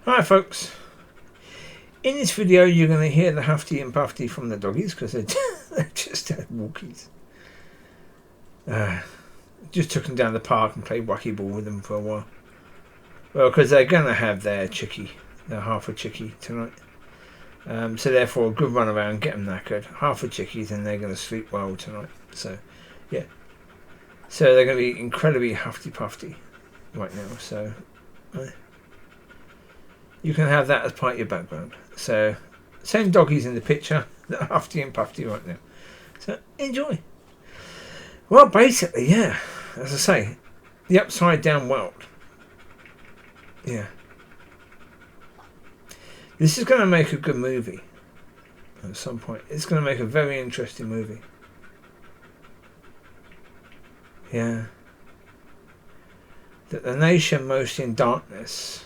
Alright folks, in this video you're going to hear the huffy and puffy from the doggies because they just had walkies. Just took them down the park and played wacky ball with them for a while. Well, because they're going to have their chickie, their half a chickie tonight. So therefore a good run around, get them knackered, half a chickies, and they're going to sleep well tonight. So yeah, so they're going to be incredibly huffy puffy right now. So you can have that as part of your background. So same doggies in the picture that are huffy and puffy right now. So enjoy. Well, basically, yeah, as I say, the upside down world. Yeah. This is going to make a good movie at some point. It's going to make a very interesting movie. Yeah. That the nation most in darkness,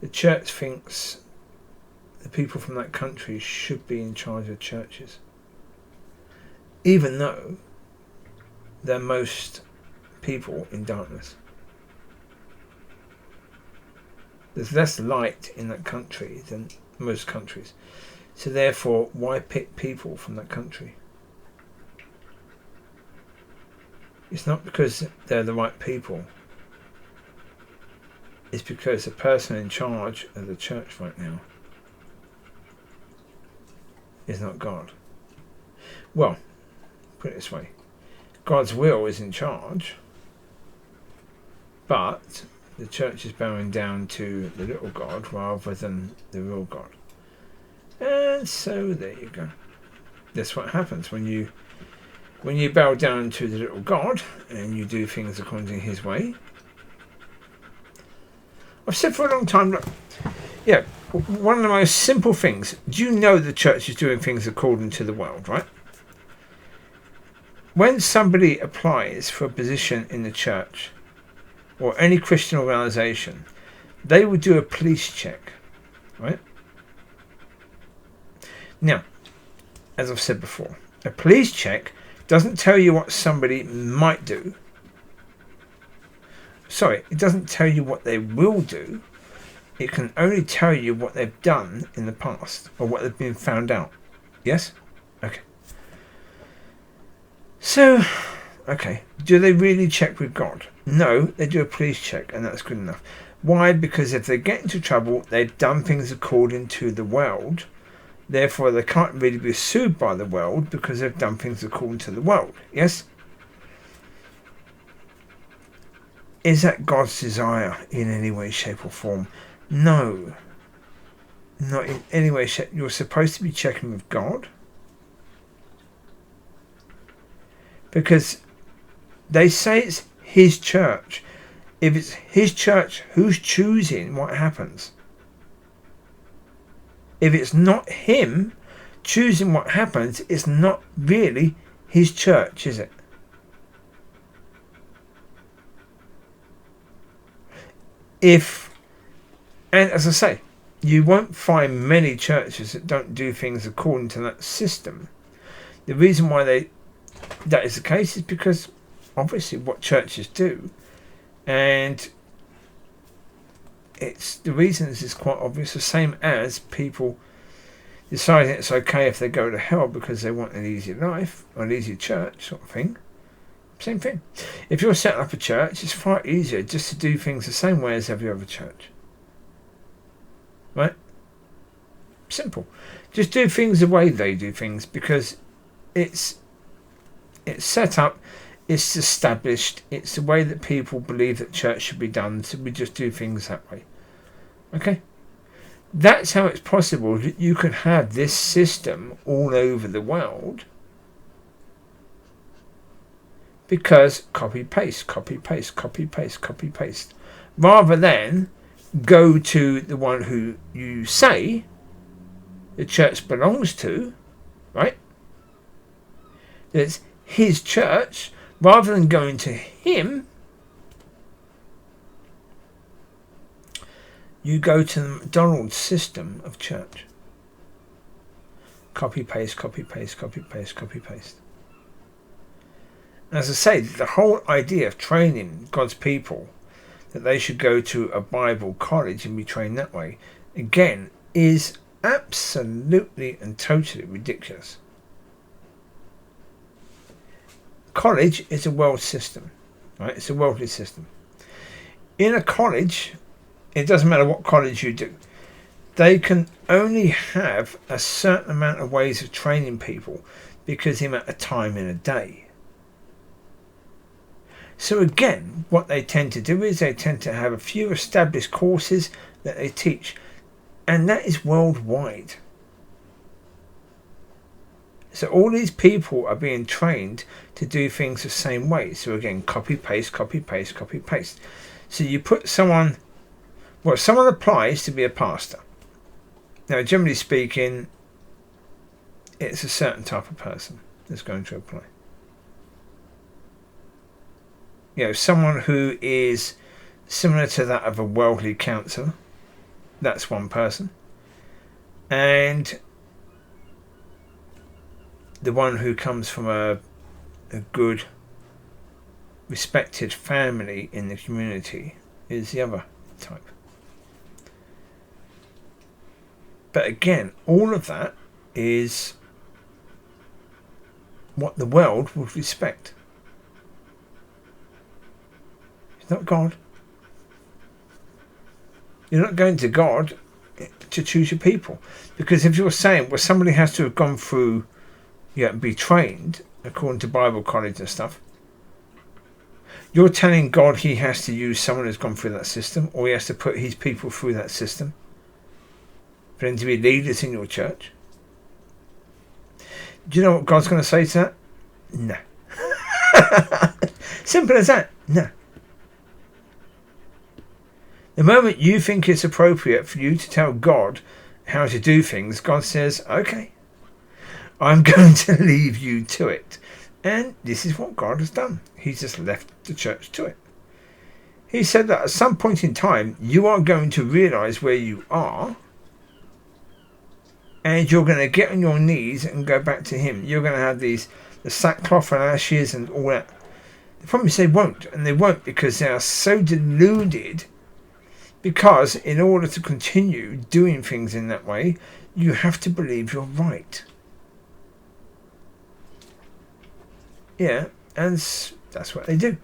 the church thinks the people from that country should be in charge of churches. Even though they're most people in darkness. There's less light in that country than most countries. So therefore, why pick people from that country? It's not because they're the right people. It's because the person in charge of the church right now is not God. Well, put it this way. God's will is in charge, but the church is bowing down to the little God rather than the real God. And so there you go. That's what happens when you bow down to the little God and you do things according to his way. I've said for a long time, look, yeah, one of the most simple things, do you know the church is doing things according to the world, right? When somebody applies for a position in the church or any Christian organisation, they will do a police check, right? Now, as I've said before, a police check doesn't tell you what somebody might do. Sorry, it doesn't tell you what they will do. It can only tell you what they've done in the past or what they've been found out. Yes? Okay. So, okay, do they really check with God? No, they do a police check, and that's good enough. Why? Because if they get into trouble, they've done things according to the world. Therefore, they can't really be sued by the world because they've done things according to the world. Yes? Is that God's desire in any way, shape, or form? No. Not in any way, shape. You're supposed to be checking with God. Because they say it's his church. If it's his church, who's choosing what happens? If it's not him choosing what happens, it's not really his church, is it? And as I say, you won't find many churches that don't do things according to that system. The reason why that is the case is because obviously what churches do, and the reasons is quite obvious, the same as people deciding it's okay if they go to hell because they want an easy life or an easy church sort of thing. Same thing. If you're setting up a church, it's far easier just to do things the same way as every other church. Right? Simple. Just do things the way they do things because it's set up, it's established, it's the way that people believe that church should be done, so we just do things that way. Okay? That's how it's possible that you can have this system all over the world. Because copy paste, copy paste, copy paste, copy paste. Rather than go to the one who you say the church belongs to, right? It's his church. Rather than going to him, you go to the McDonald's system of church. Copy paste, copy paste, copy paste, copy paste. As I say, the whole idea of training God's people that they should go to a Bible college and be trained that way, again, is absolutely and totally ridiculous. College is a world system, right? It's a worldly system. In a college, it doesn't matter what college you do, they can only have a certain amount of ways of training people because the amount of time in a day. So again, what they tend to do is they tend to have a few established courses that they teach, and that is worldwide. So all these people are being trained to do things the same way. So again, copy, paste, copy, paste, copy, paste. So you put someone, well, someone applies to be a pastor. Now, generally speaking, it's a certain type of person that's going to apply. You know, someone who is similar to that of a worldly counsellor, that's one person. And the one who comes from a good, respected family in the community is the other type. But again, all of that is what the world would respect. It's not God. You're not going to God to choose your people. Because if you're saying, well, somebody has to have gone through, be trained according to Bible college and stuff, you're telling God he has to use someone who's gone through that system, or he has to put his people through that system for them to be leaders in your church. Do you know what God's going to say to that? No. Simple as that. No. The moment you think it's appropriate for you to tell God how to do things, God says, okay, I'm going to leave you to it. And this is what God has done. He's just left the church to it. He said that at some point in time, you are going to realize where you are, and you're going to get on your knees and go back to him. You're going to have the sackcloth and ashes and all that. The problem is they won't, and they won't because they are so deluded, because in order to continue doing things in that way, you have to believe you're right. Yeah, and that's what they do.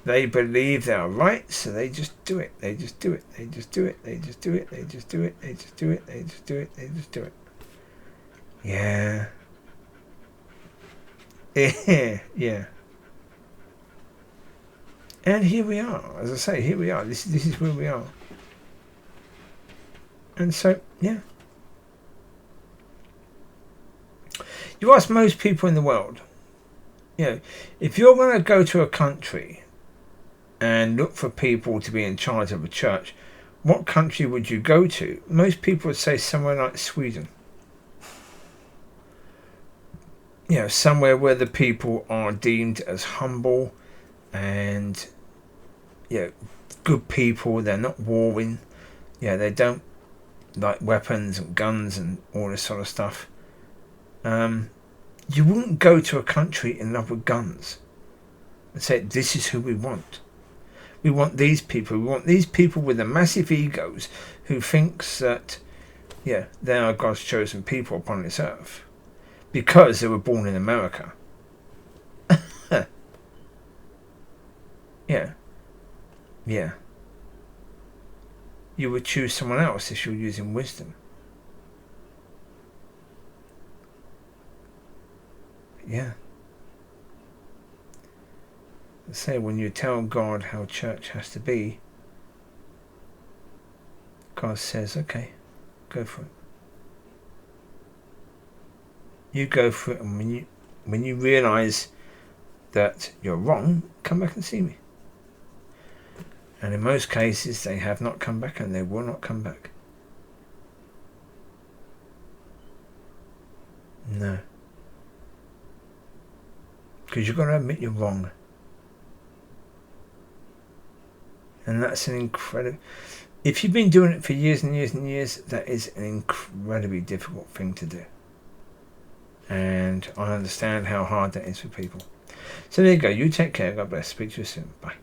They believe they are right, so they just do it. They just do it. They just do it. They just do it. They just do it. They just do it. They just do it. They just do it. Yeah. Yeah. And here we are. As I say, here we are. This is where we are. And so, yeah. You ask most people in the world, if you're going to go to a country and look for people to be in charge of a church, what country would you go to? Most people would say somewhere like Sweden. Somewhere where the people are deemed as humble and, good people. They're not warring. They don't like weapons and guns and all this sort of stuff. You wouldn't go to a country in love with guns and say, this is who we want. We want these people. We want these people with the massive egos who thinks that, they are God's chosen people upon this earth because they were born in America. Yeah. You would choose someone else if you're using wisdom. Yeah. I say, when you tell God how church has to be, God says, okay, go for it. You go for it, and when you realise that you're wrong, come back and see me. And in most cases, they have not come back, and they will not come back. No. Because you've got to admit you're wrong. And that's an incredible... If you've been doing it for years and years and years, that is an incredibly difficult thing to do. And I understand how hard that is for people. So there you go. You take care. God bless. Speak to you soon. Bye.